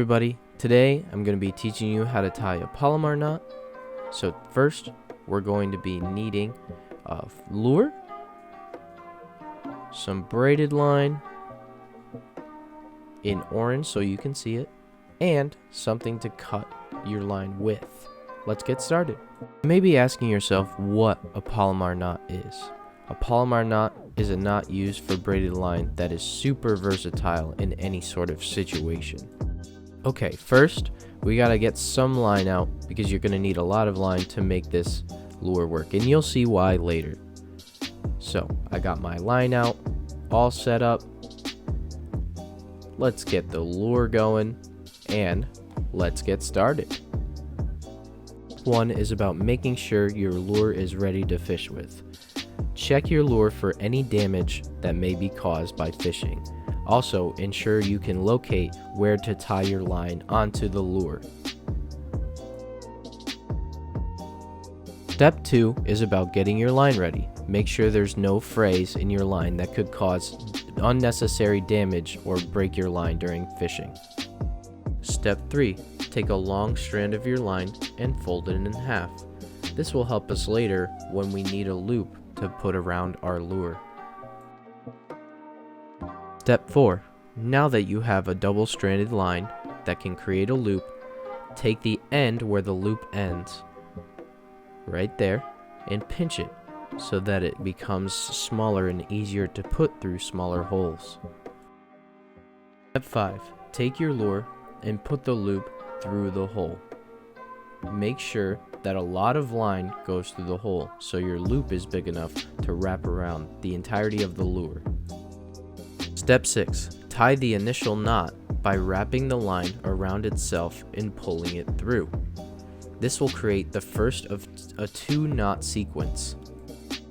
everybody, today I'm going to be teaching you how to tie a Palomar knot. So first we're going to be needing a lure, some braided line in orange so you can see it, and something to cut your line with. Let's get started. You may be asking yourself what a Palomar knot is. A Palomar knot is a knot used for braided line that is super versatile in any sort of situation. Okay, first we gotta get some line out because you're gonna need a lot of line to make this lure work, and you'll see why later. So I got my line out all set up. Let's get the lure going and let's get started. One is about making sure your lure is ready to fish with. Check your lure for any damage that may be caused by fishing. Also, ensure you can locate where to tie your line onto the lure. Step 2 is about getting your line ready. Make sure there's no frays in your line that could cause unnecessary damage or break your line during fishing. Step 3. Take a long strand of your line and fold it in half. This will help us later when we need a loop to put around our lure. Step 4. Now that you have a double-stranded line that can create a loop, take the end where the loop ends, right there, and pinch it so that it becomes smaller and easier to put through smaller holes. Step 5. Take your lure and put the loop through the hole. Make sure that a lot of line goes through the hole so your loop is big enough to wrap around the entirety of the lure. Step 6. Tie the initial knot by wrapping the line around itself and pulling it through. This will create the first of a 2-knot sequence.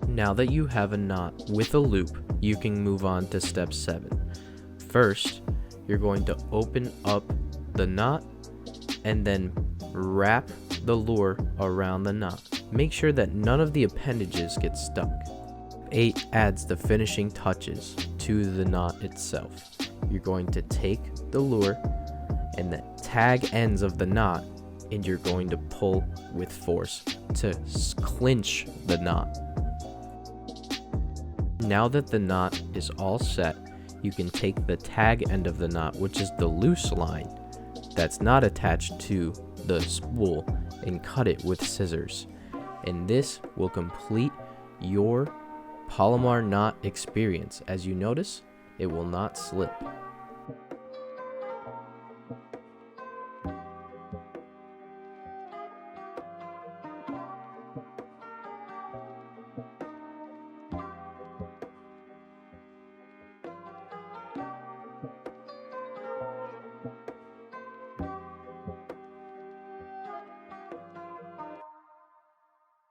Now that you have a knot with a loop, you can move on to step 7. First, you're going to open up the knot and then wrap the lure around the knot. Make sure that none of the appendages get stuck. 8 adds the finishing touches to the knot itself. You're going to take the lure and the tag ends of the knot, and you're going to pull with force to clinch the knot. Now that the knot is all set, you can take the tag end of the knot, which is the loose line that's not attached to the spool, and cut it with scissors. And this will complete your Palomar knot experience. As you notice, it will not slip.